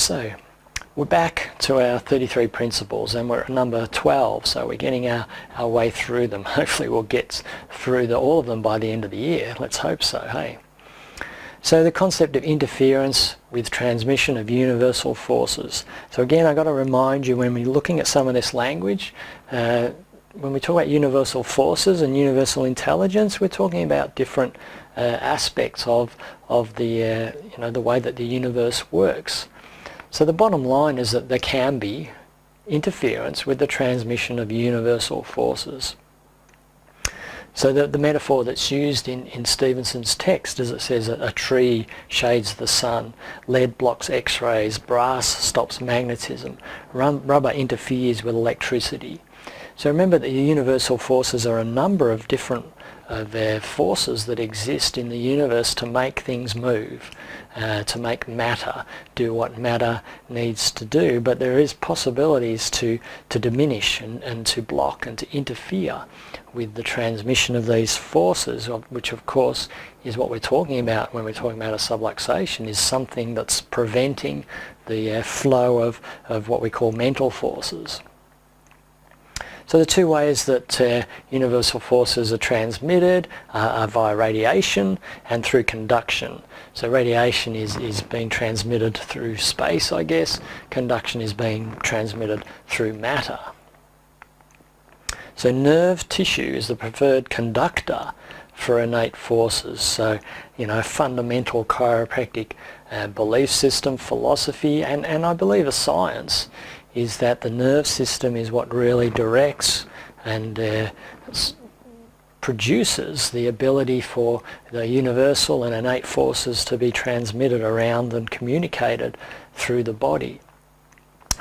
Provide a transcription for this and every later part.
So we're back to our 33 principles and we're at number 12, so we're getting our way through them. Hopefully we'll get through all of them by the end of the year. Let's hope so, hey? So the concept of interference with transmission of universal forces. So again, I've got to remind you, when we're looking at some of this language, when we talk about universal forces and universal intelligence, we're talking about different aspects of the the way that the universe works. So the bottom line is that there can be interference with the transmission of universal forces. So the metaphor that's used in Stephenson's text, as it says, a tree shades the sun, lead blocks X-rays, brass stops magnetism, rubber interferes with electricity. So remember that the universal forces are a number of different forces that exist in the universe to make things move, to make matter do what matter needs to do, but there is possibilities to diminish and to block and to interfere with the transmission of these forces, which of course is what we're talking about when we're talking about a subluxation, is something that's preventing the flow of what we call mental forces. So the two ways that universal forces are transmitted are via radiation and through conduction. So radiation is being transmitted through space, I guess. Conduction is being transmitted through matter. So nerve tissue is the preferred conductor for innate forces. So, fundamental chiropractic belief system, philosophy, and I believe a science is that the nerve system is what really directs and produces the ability for the universal and innate forces to be transmitted around and communicated through the body.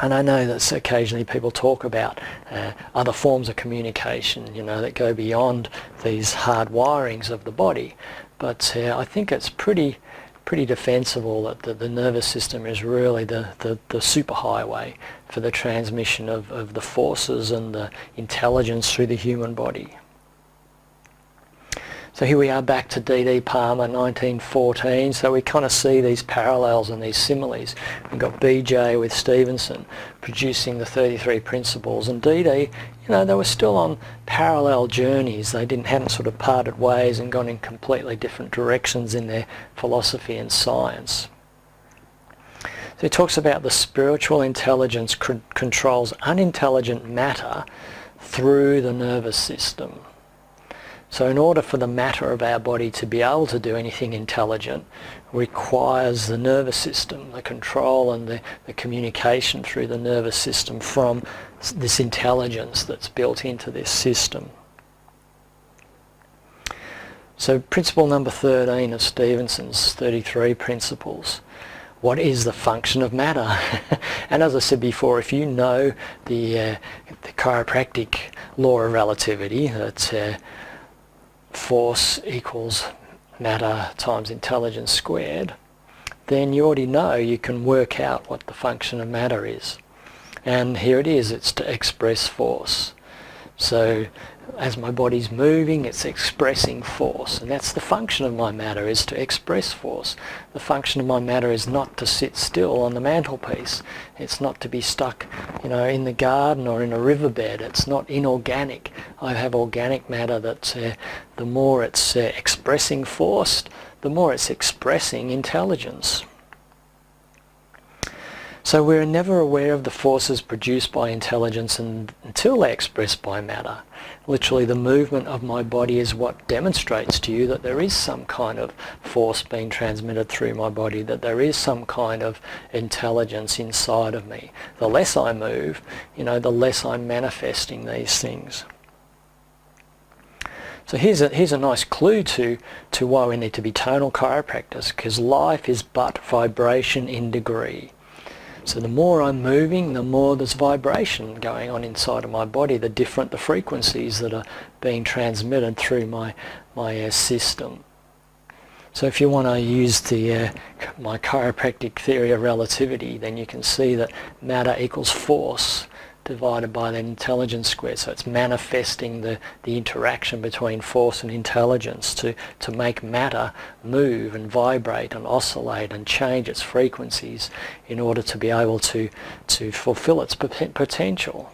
And I know that occasionally people talk about other forms of communication, that go beyond these hard wirings of the body. But I think it's pretty defensible that the nervous system is really the superhighway for the transmission of the forces and the intelligence through the human body. So here we are back to D.D. Palmer, 1914, so we kind of see these parallels and these similes. We've got B.J. with Stephenson producing the 33 principles, and D.D., they were still on parallel journeys. They hadn't sort of parted ways and gone in completely different directions in their philosophy and science. So he talks about the spiritual intelligence controls unintelligent matter through the nervous system. So in order for the matter of our body to be able to do anything intelligent, requires the nervous system, the control and the communication through the nervous system from this intelligence that's built into this system. So principle number 13 of Stephenson's 33 principles. What is the function of matter? And as I said before, if you know the chiropractic law of relativity, that force equals matter times intelligence squared, then you already know you can work out what the function of matter is. And here it is, it's to express force. So as my body's moving, it's expressing force, and that's the function of my matter, is to express force. The function of my matter is not to sit still on the mantelpiece. It's not to be stuck, in the garden or in a riverbed. It's not inorganic. I have organic matter that the more it's expressing force, the more it's expressing intelligence. So we're never aware of the forces produced by intelligence until they're expressed by matter. Literally, the movement of my body is what demonstrates to you that there is some kind of force being transmitted through my body, that there is some kind of intelligence inside of me. The less I move, the less I'm manifesting these things. So here's a nice clue to why we need to be tonal chiropractors, because life is but vibration in degree. So the more I'm moving, the more there's vibration going on inside of my body, the different the frequencies that are being transmitted through my system. So if you want to use my chiropractic theory of relativity, then you can see that matter equals force divided by that intelligence squared. So it's manifesting the interaction between force and intelligence to make matter move and vibrate and oscillate and change its frequencies in order to be able to fulfill its potential.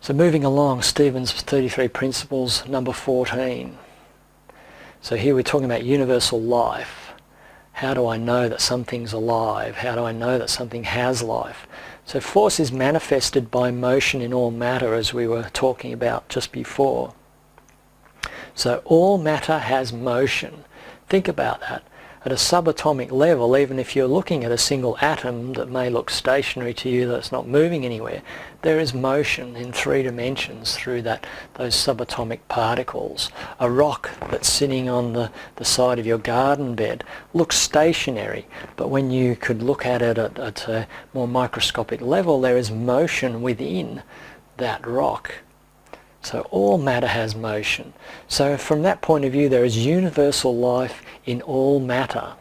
So moving along, Stephen's 33 Principles, number 14. So here we're talking about universal life. How do I know that something's alive? How do I know that something has life? So force is manifested by motion in all matter, as we were talking about just before. So all matter has motion. Think about that. At a subatomic level, even if you're looking at a single atom that may look stationary to you, that's not moving anywhere, there is motion in 3 dimensions through those subatomic particles. A rock that's sitting on the side of your garden bed looks stationary, but when you could look at it at a more microscopic level, there is motion within that rock. So all matter has motion. So from that point of view, there is universal life in all matter.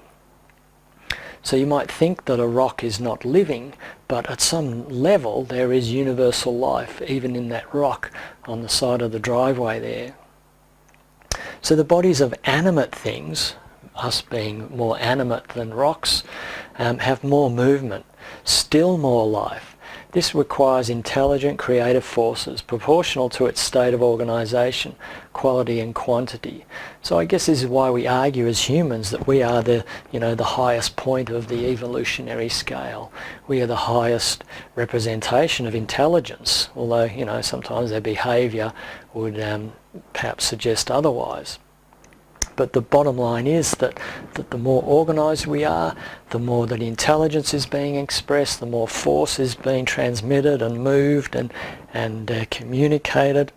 So you might think that a rock is not living, but at some level there is universal life even in that rock on the side of the driveway there. So the bodies of animate things, us being more animate than rocks, have more movement, still more life. This requires intelligent creative forces proportional to its state of organisation, quality and quantity. So I guess this is why we argue as humans that we are the highest point of the evolutionary scale. We are the highest representation of intelligence, although sometimes their behaviour would perhaps suggest otherwise. But the bottom line is that the more organised we are, the more that intelligence is being expressed, the more force is being transmitted and moved and communicated,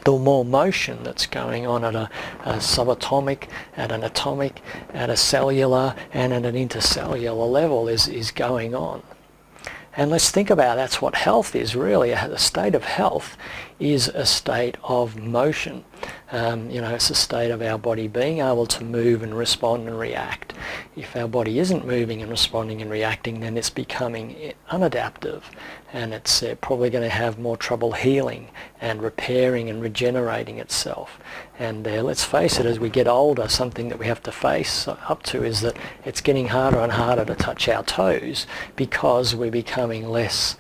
the more motion that's going on at a subatomic, at an atomic, at a cellular and at an intercellular level is going on. And let's think about that's what health is really. A state of health is a state of motion. It's a state of our body being able to move and respond and react. If our body isn't moving and responding and reacting, then it's becoming unadaptive, and it's probably going to have more trouble healing and repairing and regenerating itself. And let's face it, as we get older, something that we have to face up to is that it's getting harder and harder to touch our toes because we're becoming less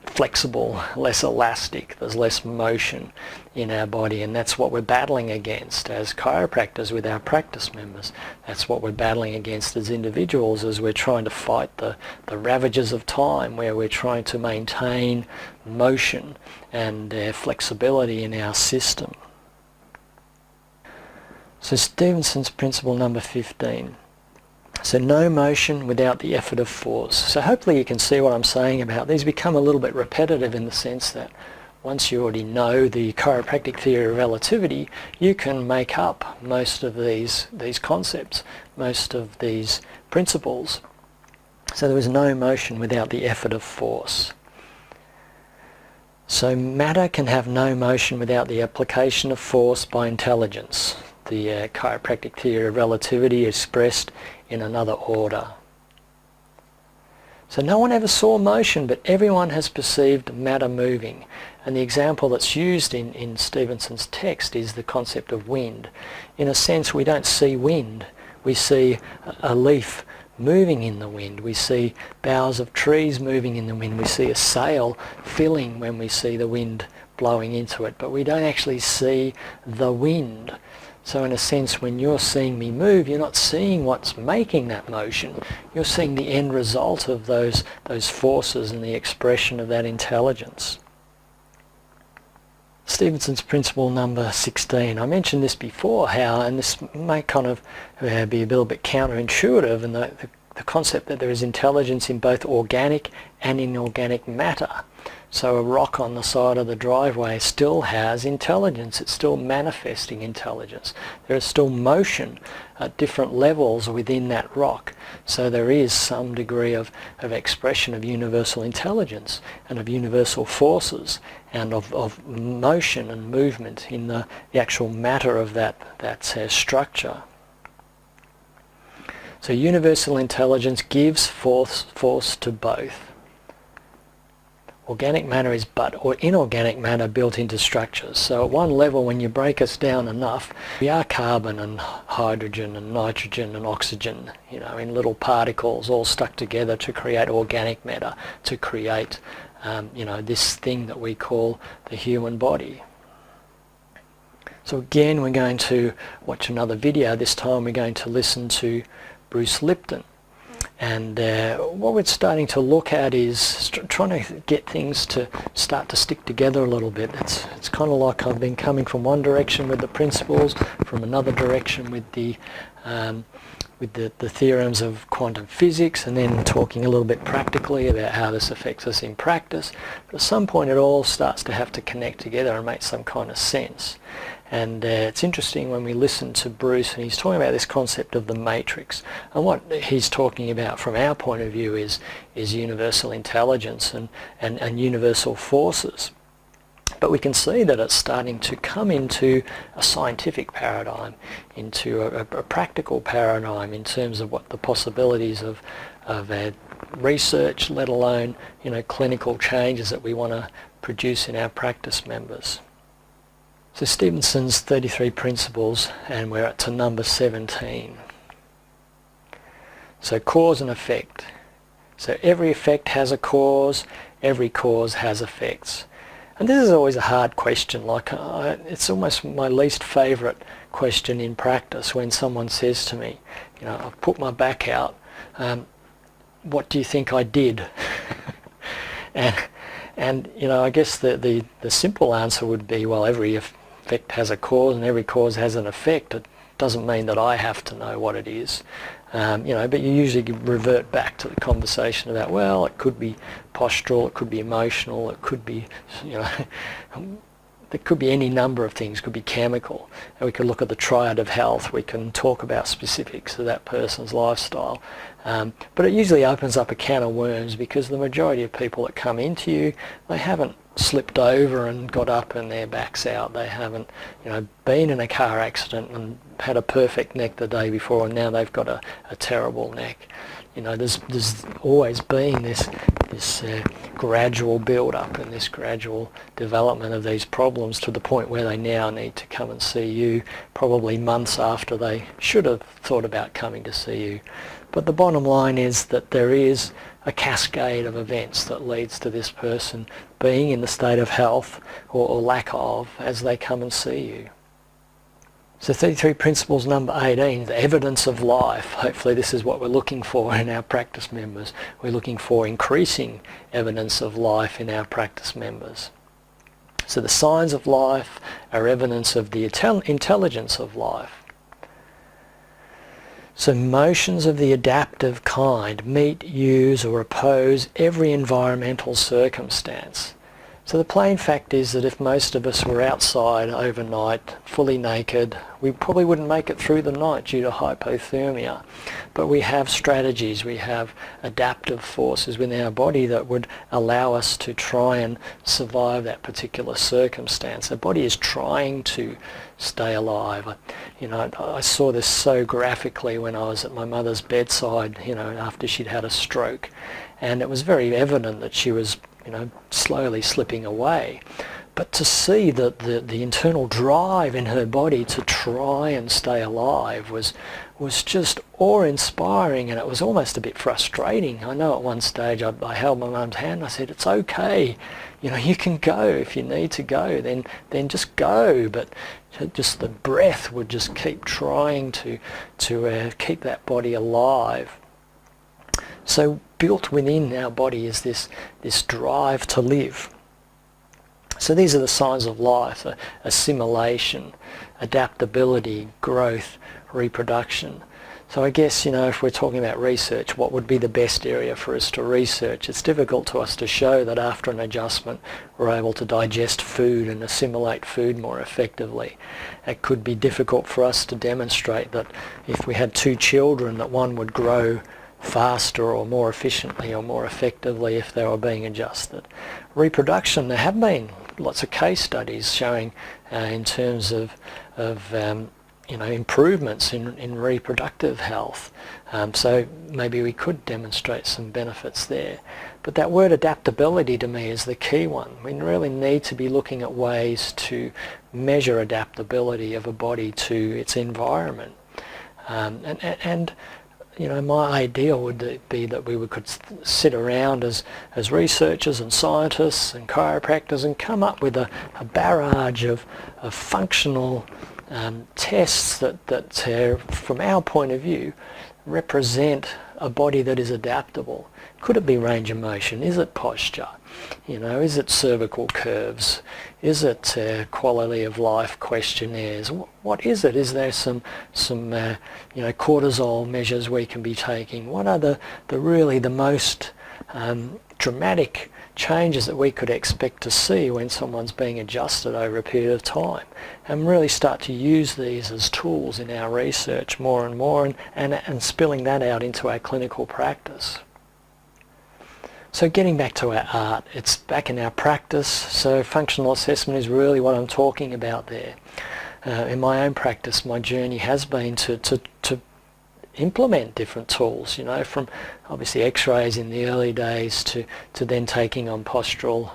flexible, less elastic, there's less motion in our body, and that's what we're battling against as chiropractors with our practice members. That's what we're battling against as individuals as we're trying to fight the ravages of time, where we're trying to maintain motion and flexibility in our system. So Stephenson's principle number 15. So no motion without the effort of force. So hopefully you can see what I'm saying about these become a little bit repetitive in the sense that once you already know the chiropractic theory of relativity, you can make up most of these concepts, most of these principles. So there is no motion without the effort of force. So matter can have no motion without the application of force by intelligence. The chiropractic theory of relativity expressed in another order. So no one ever saw motion, but everyone has perceived matter moving. And the example that's used in Stephenson's text is the concept of wind. In a sense, we don't see wind. We see a leaf moving in the wind. We see boughs of trees moving in the wind. We see a sail filling when we see the wind blowing into it, but we don't actually see the wind. So in a sense, when you're seeing me move, you're not seeing what's making that motion. You're seeing the end result of those forces and the expression of that intelligence. Stephenson's principle number 16. I mentioned this before, and this may kind of be a little bit counterintuitive, and the concept that there is intelligence in both organic and inorganic matter. So a rock on the side of the driveway still has intelligence. It's still manifesting intelligence. There is still motion at different levels within that rock. So there is some degree of expression of universal intelligence and of universal forces and of motion and movement in the actual matter of that structure. So universal intelligence gives force to both. Organic matter is or inorganic matter built into structures. So at one level, when you break us down enough, we are carbon and hydrogen and nitrogen and oxygen, in little particles all stuck together to create organic matter, to create, this thing that we call the human body. So again, we're going to watch another video. This time we're going to listen to Bruce Lipton. And what we're starting to look at is trying to get things to start to stick together a little bit. It's kind of like I've been coming from one direction with the principles, from another direction with the theorems of quantum physics, and then talking a little bit practically about how this affects us in practice. But at some point it all starts to have to connect together and make some kind of sense. And it's interesting when we listen to Bruce, and he's talking about this concept of the matrix. And what he's talking about from our point of view is universal intelligence and universal forces. But we can see that it's starting to come into a scientific paradigm, into a practical paradigm in terms of what the possibilities of research, let alone clinical changes that we want to produce in our practice members. So Stephenson's 33 principles, and we're up to number 17. So cause and effect. So every effect has a cause, every cause has effects. And this is always a hard question. It's almost my least favourite question in practice when someone says to me, I've put my back out, what do you think I did? and I guess the simple answer would be, well, every effect has a cause and every cause has an effect. It doesn't mean that I have to know what it is. But you usually revert back to the conversation about, well, it could be postural, it could be emotional, it could be, there could be any number of things, it could be chemical. And we could look at the triad of health, we can talk about specifics of that person's lifestyle. But it usually opens up a can of worms, because the majority of people that come into you, they haven't slipped over and got up and their back's out. They haven't been in a car accident and had a perfect neck the day before, and now they've got a terrible neck. There's always been this gradual build-up and this gradual development of these problems to the point where they now need to come and see you, probably months after they should have thought about coming to see you. But the bottom line is that there is a cascade of events that leads to this person being in the state of health or lack of as they come and see you. So 33 principles number 18, the evidence of life. Hopefully this is what we're looking for in our practice members. We're looking for increasing evidence of life in our practice members. So the signs of life are evidence of the intelligence of life. So motions of the adaptive kind meet, use or oppose every environmental circumstance. So the plain fact is that if most of us were outside overnight, fully naked, we probably wouldn't make it through the night due to hypothermia. But we have strategies, we have adaptive forces within our body that would allow us to try and survive that particular circumstance. Our body is trying to stay alive. I saw this so graphically when I was at my mother's bedside, after she'd had a stroke. And it was very evident that she was slowly slipping away. But to see that the internal drive in her body to try and stay alive was just awe-inspiring, and it was almost a bit frustrating. I know at one stage I held my mum's hand and I said, it's okay, you can go if you need to go, then just go. But just the breath would just keep trying to keep that body alive. So built within our body is this drive to live. So these are the signs of life: assimilation, adaptability, growth, reproduction. So I guess, if we're talking about research, what would be the best area for us to research? It's difficult to us to show that after an adjustment we're able to digest food and assimilate food more effectively. It could be difficult for us to demonstrate that if we had two children, that one would grow faster or more efficiently or more effectively if they were being adjusted. Reproduction, there have been lots of case studies showing in terms of improvements in reproductive health. So maybe we could demonstrate some benefits there. But that word adaptability to me is the key one. We really need to be looking at ways to measure adaptability of a body to its environment. And my ideal would be that we could sit around as researchers and scientists and chiropractors and come up with a barrage of functional tests that from our point of view, represent a body that is adaptable. Could it be range of motion? Is it posture? Is it cervical curves? Is it quality of life questionnaires? What is it? Is there some cortisol measures we can be taking? What are the most dramatic changes that we could expect to see when someone's being adjusted over a period of time, and really start to use these as tools in our research more and more, and spilling that out into our clinical practice. So getting back to our art, it's back in our practice, so functional assessment is really what I'm talking about there. In my own practice, my journey has been to implement different tools, from obviously x-rays in the early days to then taking on postural,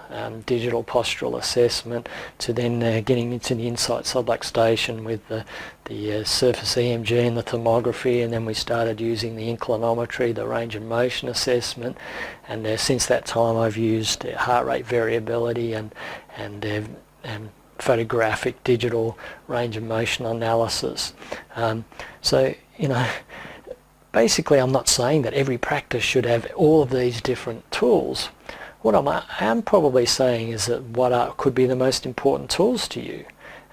digital postural assessment, to then getting into the insight subluxation with the surface EMG and the thermography, and then we started using the inclinometry, the range of motion assessment, and since that time I've used heart rate variability and photographic digital range of motion analysis. Basically I'm not saying that every practice should have all of these different tools. What I am probably saying is that what could be the most important tools to you.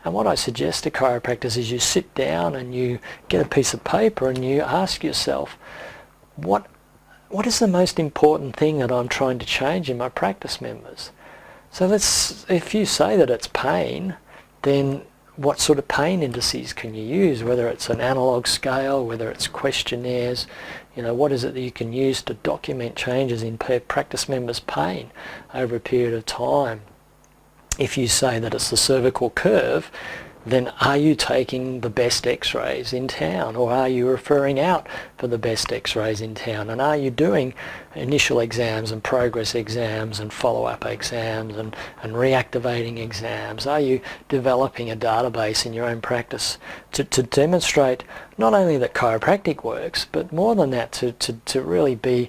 And what I suggest to chiropractors is you sit down and you get a piece of paper and you ask yourself, what is the most important thing that I'm trying to change in my practice members? So if you say that it's pain, then what sort of pain indices can you use, whether it's an analog scale, whether it's questionnaires, what is it that you can use to document changes in practice members' pain over a period of time. If you say that it's the cervical curve, then are you taking the best x-rays in town, or are you referring out for the best x-rays in town, and are you doing initial exams and progress exams and follow-up exams and reactivating exams? Are you developing a database in your own practice to demonstrate not only that chiropractic works, but more than that, to really be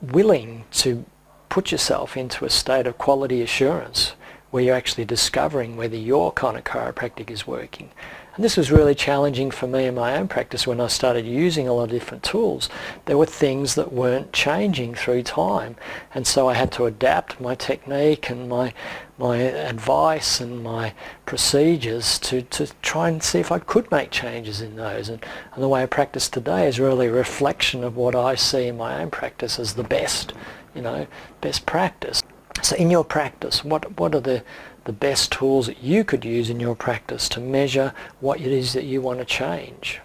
willing to put yourself into a state of quality assurance where you're actually discovering whether your kind of chiropractic is working. And this was really challenging for me in my own practice when I started using a lot of different tools. There were things that weren't changing through time, and so I had to adapt my technique and my advice and my procedures to try and see if I could make changes in those. And the way I practice today is really a reflection of what I see in my own practice as the best practice. So in your practice, what are the best tools that you could use in your practice to measure what it is that you want to change?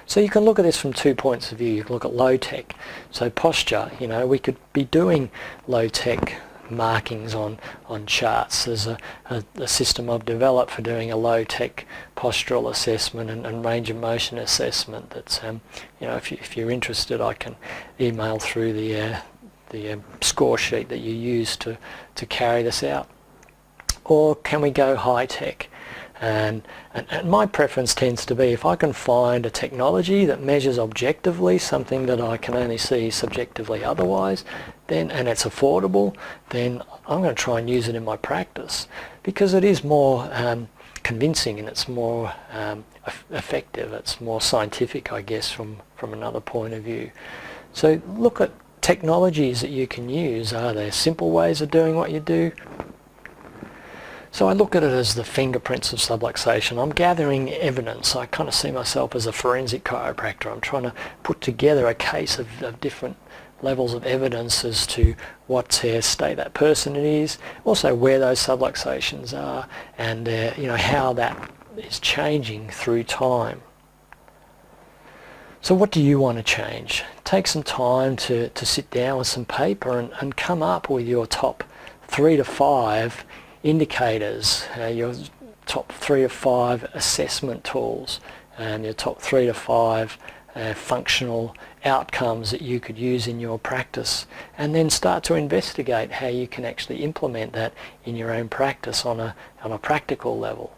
So you can look at this from 2 points of view. You can look at low-tech. So posture, we could be doing low-tech markings on charts. There's a system I've developed for doing a low-tech postural assessment and range of motion assessment that's, if you're interested, I can email through the score sheet that you use to carry this out. Or can we go high-tech? And my preference tends to be, if I can find a technology that measures objectively something that I can only see subjectively otherwise, and it's affordable, then I'm going to try and use it in my practice, because it is more convincing and it's more effective. It's more scientific, I guess, from another point of view. So look at technologies that you can use. Are there simple ways of doing what you do? So I look at it as the fingerprints of subluxation. I'm gathering evidence. I kind of see myself as a forensic chiropractor. I'm trying to put together a case of different levels of evidence as to what state that person is, also where those subluxations are, and how that is changing through time. So what do you want to change? Take some time to sit down with some paper and come up with your top 3 to 5 indicators, your top 3 or 5 assessment tools, your top 3 to 5 functional outcomes that you could use in your practice, and then start to investigate how you can actually implement that in your own practice on a practical level.